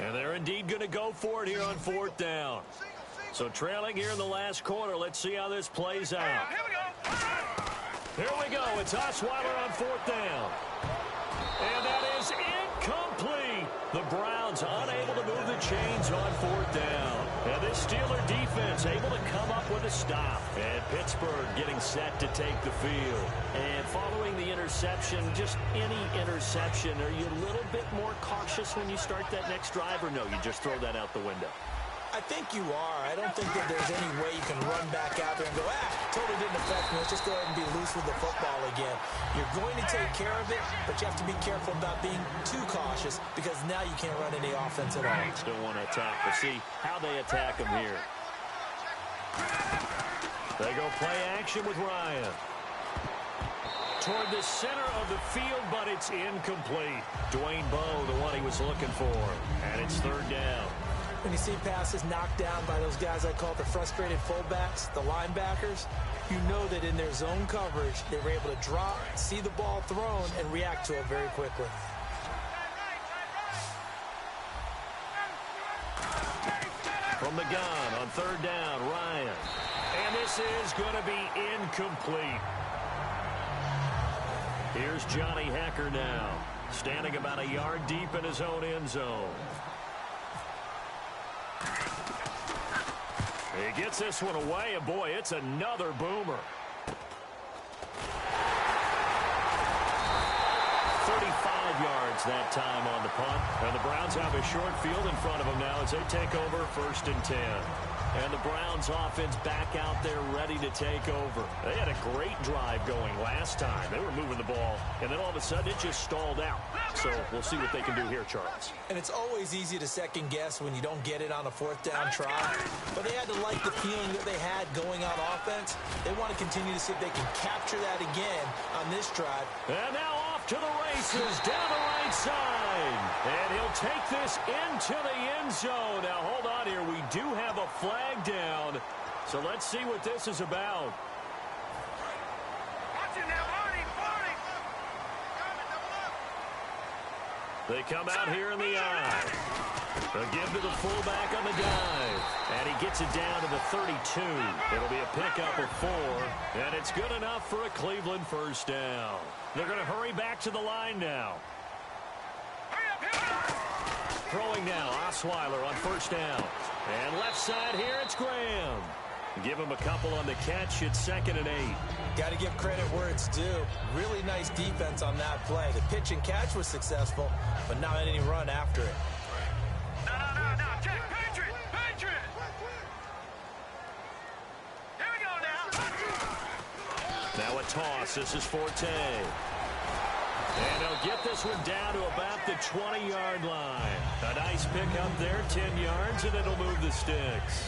And they're indeed going to go for it here on fourth down. So trailing here in the last quarter. Let's see how this plays out. Here we go. It's Osweiler on fourth down. And that is incomplete. The Browns unable to move the chains on fourth down. And this Steeler defense able to come up with a stop. And Pittsburgh getting set to take the field. And following the interception, just any interception, are you a little bit more cautious when you start that next drive, or no, you just throw that out the window? I think you are. I don't think that there's any way you can run back out there and go, totally didn't affect me. Let's just go ahead and be loose with the football again. You're going to take care of it, but you have to be careful about being too cautious because now you can't run any offense at all. Still want to attack. We'll see how they attack him here. They go play action with Ryan. Toward the center of the field, but it's incomplete. Dwayne Bowe, the one he was looking for. And it's third down. When you see passes knocked down by those guys I call the frustrated fullbacks, the linebackers, you know that in their zone coverage, they were able to drop, see the ball thrown, and react to it very quickly. From the gun on third down, Ryan. And this is going to be incomplete. Here's Johnny Hecker now, standing about a yard deep in his own end zone. He gets this one away, and boy, it's another boomer. 35 yards that time on the punt. And the Browns have a short field in front of them now as they take over first and 10. And the Browns offense back out there ready to take over. They had a great drive going last time. They were moving the ball, and then all of a sudden it just stalled out. So we'll see what they can do here, Charles. And it's always easy to second guess when you don't get it on a fourth down try. But they had to like the feeling that they had going on offense. They want to continue to see if they can capture that again on this drive. And now off to the races down the right side. And he'll take this into the end zone. Now hold on here. We do have a flag down. So let's see what this is about. They come out here in the eye. They'll give to the fullback on the dive. And he gets it down to the 32. It'll be a pickup of 4. And it's good enough for a Cleveland first down. They're going to hurry back to the line now. Throwing now, Osweiler on first down. And left side here, it's Graham. Give him a couple on the catch. It's 2nd and 8. Got to give credit where it's due. Really nice defense on that play. The pitch and catch was successful, but not any run after it. No. Check. Patriot. Here we go now. Now a toss. This is Forte. And he'll get this one down to about the 20-yard line. A nice pickup there, 10 yards, and it'll move the sticks.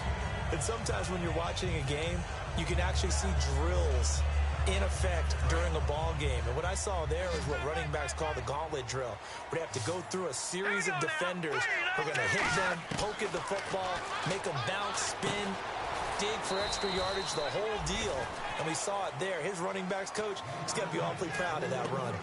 And sometimes when you're watching a game, you can actually see drills in effect during a ball game. And what I saw there is what running backs call the gauntlet drill. We have to go through a series of defenders. We're going to hit them, poke at the football, make them bounce, spin, dig for extra yardage, the whole deal. And we saw it there. His running backs coach is going to be awfully proud of that run.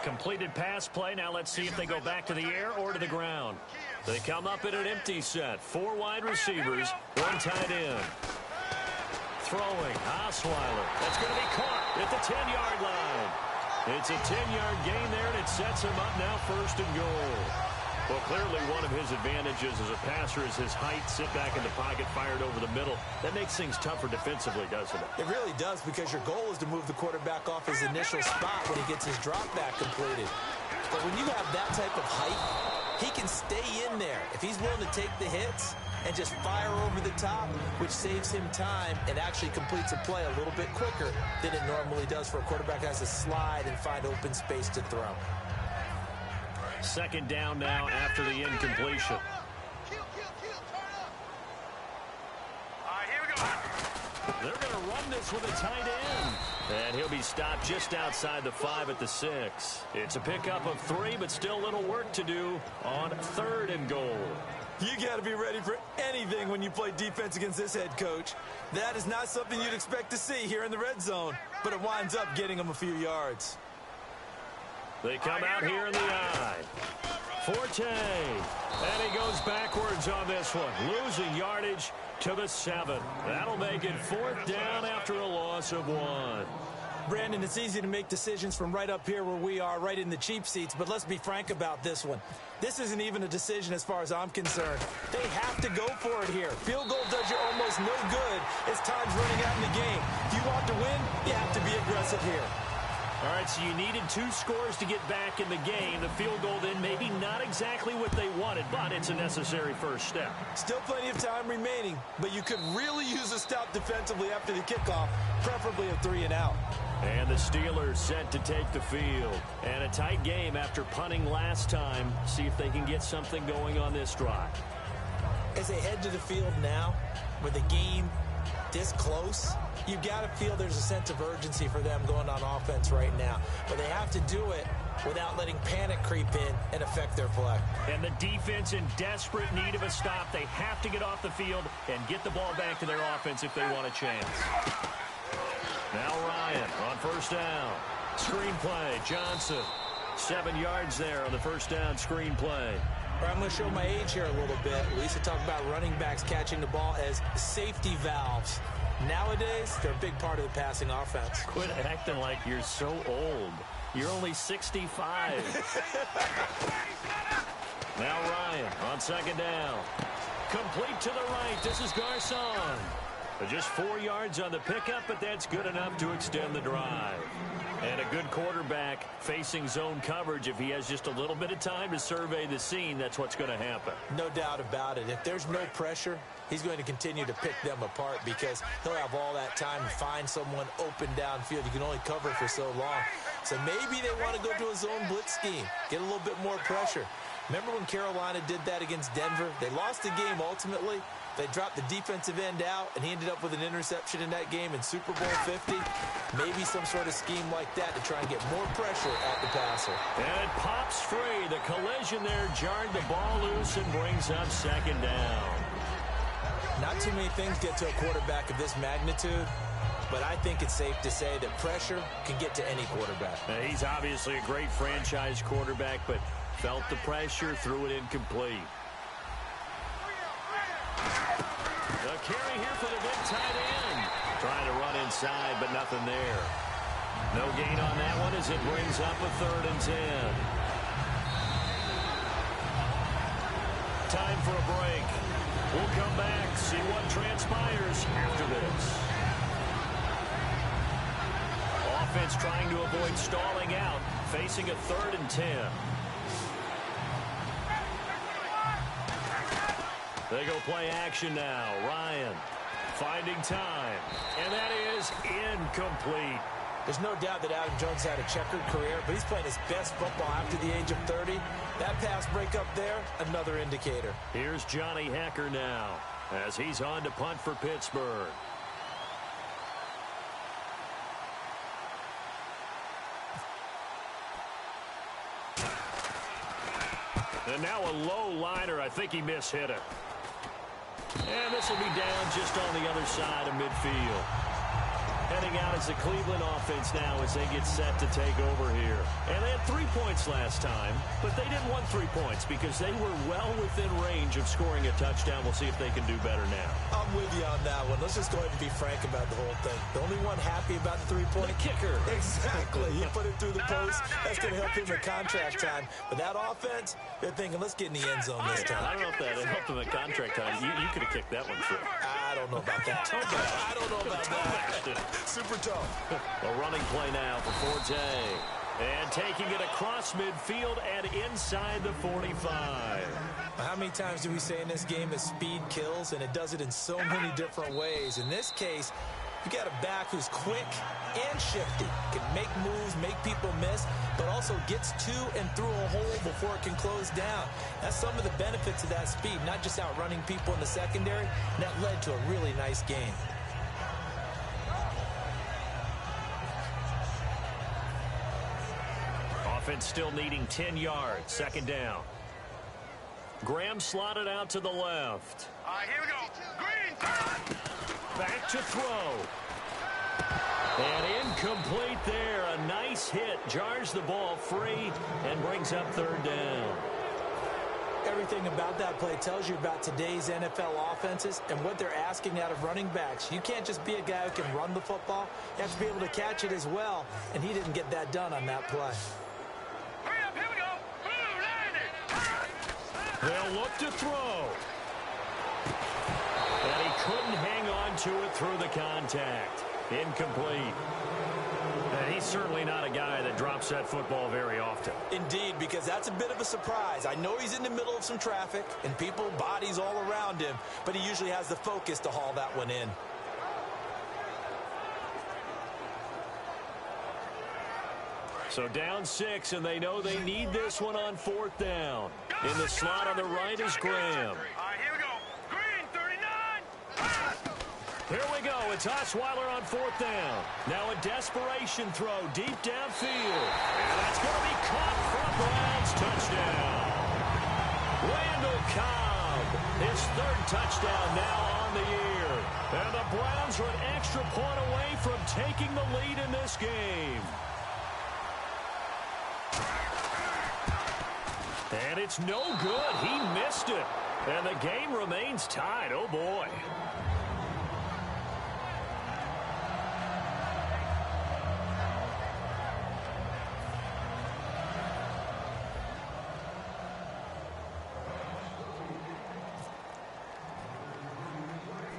Completed pass play. Now let's see if they go back to the air or to the ground. They come up in an empty set. 4 wide receivers, 1 tight end. Throwing, Osweiler. That's going to be caught at the 10-yard line. It's a 10-yard gain there, and it sets him up now 1st and goal. Well, clearly one of his advantages as a passer is his height. Sit back in the pocket, fired over the middle. That makes things tougher defensively, doesn't it? It really does, because your goal is to move the quarterback off his initial spot when he gets his drop back completed. But when you have that type of height, he can stay in there if he's willing to take the hits and just fire over the top, which saves him time and actually completes a play a little bit quicker than it normally does for a quarterback that has to slide and find open space to throw. 2nd down now after the incompletion. They're going to run this with a tight end. And he'll be stopped just outside the 5 at the 6. It's a pickup of 3, but still a little work to do on 3rd and goal. You got to be ready for anything when you play defense against this head coach. That is not something you'd expect to see here in the red zone, but it winds up getting him a few yards. They come out here in the eye. Forte. And he goes backwards on this one. Losing yardage to the 7. That'll make it 4th down after a loss of 1. Brandon, it's easy to make decisions from right up here where we are, right in the cheap seats, but let's be frank about this one. This isn't even a decision as far as I'm concerned. They have to go for it here. Field goal does you almost no good as time's running out in the game. If you want to win, you have to be aggressive here. All right, so you needed 2 scores to get back in the game. The field goal then maybe not exactly what they wanted, but it's a necessary first step. Still plenty of time remaining, but you could really use a stop defensively after the kickoff, preferably a 3 and out. And the Steelers set to take the field. And a tight game after punting last time. See if they can get something going on this drive. As they head to the field now, with the game this close, you've got to feel there's a sense of urgency for them going on offense right now. But they have to do it without letting panic creep in and affect their play. And the defense in desperate need of a stop. They have to get off the field and get the ball back to their offense if they want a chance. Now Ryan on 1st down. Screen play, Johnson. 7 yards there on the 1st down screen play. I'm going to show my age here a little bit. We used to talk about running backs catching the ball as safety valves. Nowadays, they're a big part of the passing offense. Quit acting like you're so old. You're only 65. Now Ryan on 2nd down. Complete to the right. This is Garcon. Just 4 yards on the pickup, but that's good enough to extend the drive. And a good quarterback facing zone coverage, if he has just a little bit of time to survey the scene, that's what's going to happen. No doubt about it. If there's no pressure, he's going to continue to pick them apart because he'll have all that time to find someone open downfield. You can only cover for so long. So maybe they want to go to a zone blitz scheme, get a little bit more pressure. Remember when Carolina did that against Denver? They lost the game ultimately. They dropped the defensive end out, and he ended up with an interception in that game in Super Bowl 50. Maybe some sort of scheme like that to try and get more pressure at the passer. And it pops free. The collision there jarred the ball loose and brings up 2nd down. Not too many things get to a quarterback of this magnitude, but I think it's safe to say that pressure can get to any quarterback. Now, he's obviously a great franchise quarterback, but felt the pressure, threw it incomplete. The carry here for the big tight end. Trying to run inside, but nothing there. No gain on that one as it brings up a 3rd and 10. Time for a break. We'll come back, see what transpires after this. Offense trying to avoid stalling out, facing a 3rd and 10. They go play action now. Ryan finding time. And that is incomplete. There's no doubt that Adam Jones had a checkered career, but he's playing his best football after the age of 30. That pass breakup there, another indicator. Here's Johnny Hacker now as he's on to punt for Pittsburgh. And now a low liner. I think he mishit it. And this will be down just on the other side of midfield. Heading out is the Cleveland offense now as they get set to take over here. And they had 3 points last time, but they didn't want 3 points because they were well within range of scoring a touchdown. We'll see if they can do better now. I'm with you on that one. Let's just go ahead and be frank about the whole thing. The only one happy about the 3-point? The kicker. Exactly. He put it through the post. That's going to help him in contract time. But that offense, they're thinking, let's get in the end zone this time. I don't know if that helped him in contract time. You could have kicked that one through. I don't know about that. I don't know about that. Super tough. A running play now for Forte. And taking it across midfield and inside the 45. How many times do we say in this game that speed kills, and it does it in so many different ways? In this case, you got a back who's quick and shifty, can make moves, make people miss, but also gets to and through a hole before it can close down. That's some of the benefits of that speed, not just outrunning people in the secondary, and that led to a really nice game. Offense still needing 10 yards. Second down. Graham slotted out to the left. Here we go. Green. Back to throw. And incomplete there. A nice hit. Jars the ball free and brings up third down. Everything about that play tells you about today's NFL offenses and what they're asking out of running backs. You can't just be a guy who can run the football. You have to be able to catch it as well, and he didn't get that done on that play. Hurry up, here we go. They'll look to throw. And he couldn't hang on to it through the contact. Incomplete. And he's certainly not a guy that drops that football very often. Indeed, because that's a bit of a surprise. I know he's in the middle of some traffic and people, bodies all around him, but he usually has the focus to haul that one in. So down 6, and they know they need this one on fourth down. In the slot on the right is Graham. Here we go. Green, 39. Here we go. It's Osweiler on fourth down. Now a desperation throw deep downfield. And that's going to be caught for a Browns touchdown. Randall Cobb, his third touchdown now on the year. And the Browns are an extra point away from taking the lead in this game. And it's no good. He missed it. And the game remains tied. Oh, boy.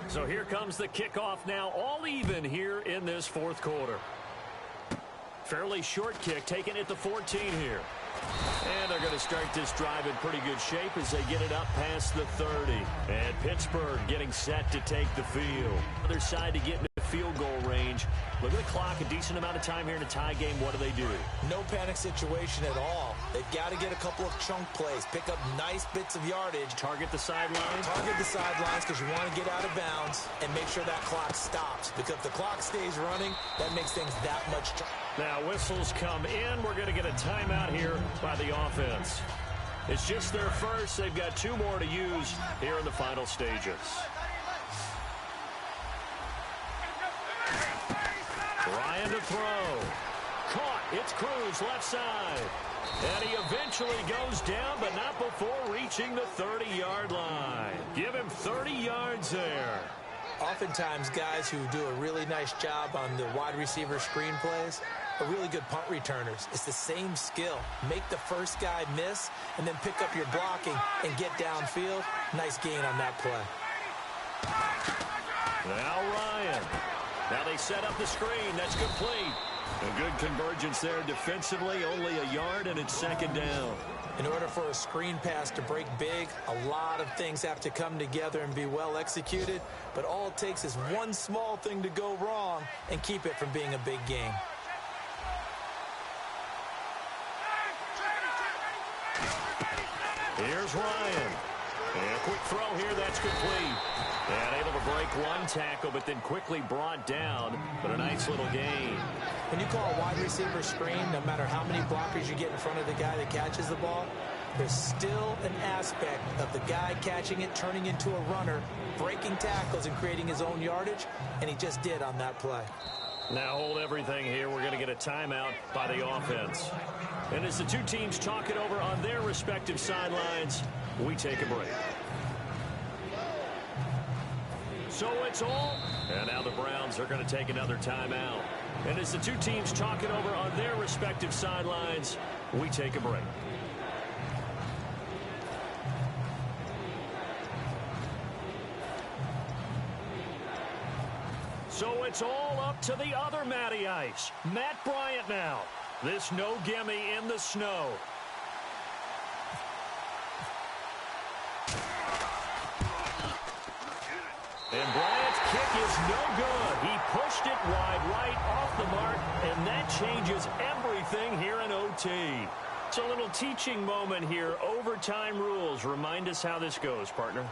So here comes the kickoff now, all even here in this fourth quarter. Fairly short kick, taken at the 14 here. And they're going to start this drive in pretty good shape as they get it up past the 30. And Pittsburgh getting set to take the field. Other side to get into field goal range. Look at the clock, a decent amount of time here in a tie game. What do? No panic situation at all. They've got to get a couple of chunk plays, pick up nice bits of yardage. Target the sidelines? Target the sidelines because you want to get out of bounds and make sure that clock stops. Because if the clock stays running, that makes things that much tougher. Now whistles come in. We're going to get a timeout here by the offense. It's just their first. They've got 2 more to use here in the final stages. Ryan to throw. Caught. It's Cruz left side. And he eventually goes down, but not before reaching the 30-yard line. Give him 30 yards there. Oftentimes, guys who do a really nice job on the wide receiver screen plays are really good punt returners. It's the same skill. Make the first guy miss, and then pick up your blocking and get downfield. Nice gain on that play. Now Ryan. Now they set up the screen. That's complete. A good convergence there defensively. Only a yard, and it's second down. In order for a screen pass to break big, a lot of things have to come together and be well executed. But all it takes is one small thing to go wrong and keep it from being a big game. Here's Ryan. And a quick throw here, that's complete. And able to break one tackle, but then quickly brought down. But a nice little gain. When you call a wide receiver screen, no matter how many blockers you get in front of the guy that catches the ball, there's still an aspect of the guy catching it, turning into a runner, breaking tackles and creating his own yardage, and he just did on that play. Now hold everything here. We're going to get a timeout by the offense. And as the two teams talk it over on their respective sidelines, we take a break. So it's all. And now the Browns are going to take another timeout. And as the two teams talk it over on their respective sidelines, we take a break. So it's all up to the other Matty Ice. Matt Bryant now. This no gimme in the snow. And Bryant's kick is no good. He pushed it wide right off the mark, and that changes everything here in OT. It's a little teaching moment here. Overtime rules. Remind us how this goes, partner.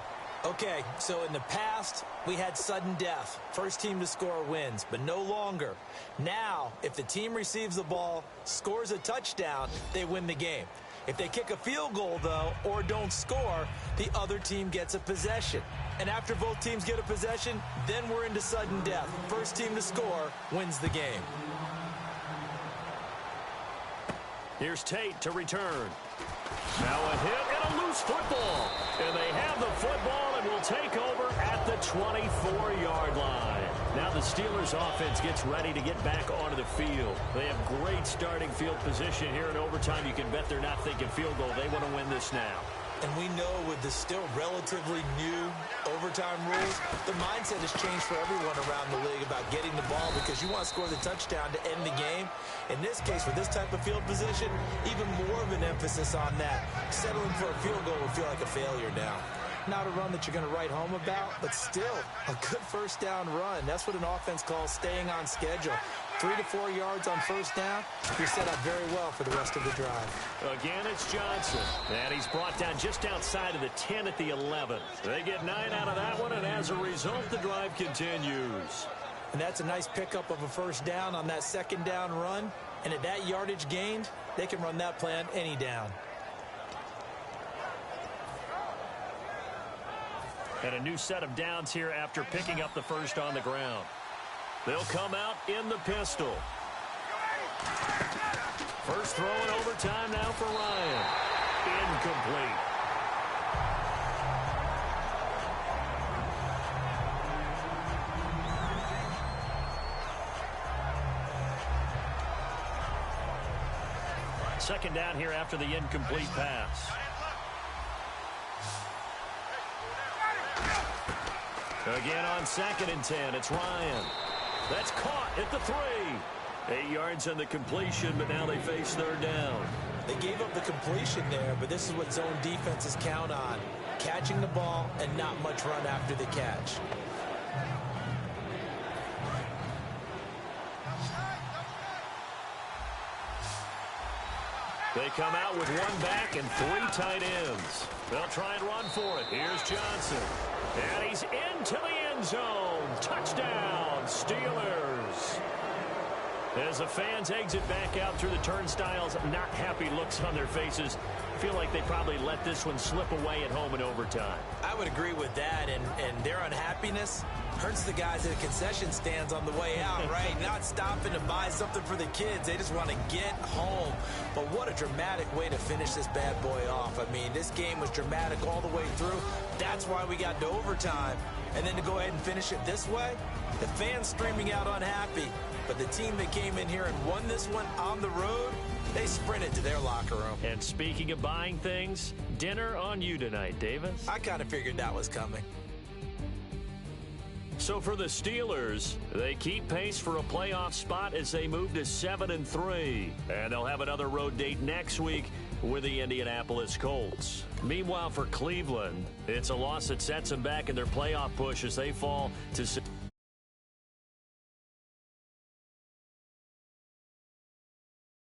Okay, so in the past, we had sudden death. First team to score wins, but no longer. Now, if the team receives the ball, scores a touchdown, they win the game. If they kick a field goal, though, or don't score, the other team gets a possession. And after both teams get a possession, then we're into sudden death. First team to score wins the game. Here's Tate to return. Now a hit and a loose football. And they have the football and will take over at the 24-yard line. Now the Steelers offense gets ready to get back onto the field. They have great starting field position here in overtime. You can bet they're not thinking field goal. They want to win this now. And we know with the still relatively new overtime rules, the mindset has changed for everyone around the league about getting the ball because you want to score the touchdown to end the game. In this case, for this type of field position, even more of an emphasis on that. Settling for a field goal would feel like a failure now. Not a run that you're going to write home about, but still a good first down run. That's what an offense calls staying on schedule. 3 to 4 yards on first down, you're set up very well for the rest of the drive. Again, it's Johnson. And he's brought down just outside of the 10 at the 11. They get 9 out of that one, and as a result, the drive continues. And that's a nice pickup of a first down on that second down run. And at that yardage gained, they can run that play on any down. And a new set of downs here after picking up the first on the ground. They'll come out in the pistol. First throw in overtime now for Ryan. Incomplete. Second down here after the incomplete pass. Again on 2nd and 10, it's Ryan. That's caught at the 3. 8 yards on the completion, but now they face third down. They gave up the completion there, but this is what zone defenses count on. Catching the ball and not much run after the catch. They come out with 1 back and 3 tight ends. They'll try and run for it. Here's Johnson. And he's into the end zone. Touchdown, Steelers. As the fans exit back out through the turnstiles, not happy looks on their faces. Feel like they probably let this one slip away at home in overtime. I would agree with that, and their unhappiness hurts the guys at the concession stands on the way out, right? Not stopping to buy something for the kids. They just want to get home. But what a dramatic way to finish this bad boy off. I mean, this game was dramatic all the way through. That's why we got to overtime. And then to go ahead and finish it this way, the fans streaming out unhappy. But the team that came in here and won this one on the road, they sprinted to their locker room. And speaking of buying things, dinner on you tonight, Davis. I kind of figured that was coming. So for the Steelers, they keep pace for a playoff spot as they move to 7-3. And they'll have another road date next week with the Indianapolis Colts. Meanwhile, for Cleveland, it's a loss that sets them back in their playoff push as they fall to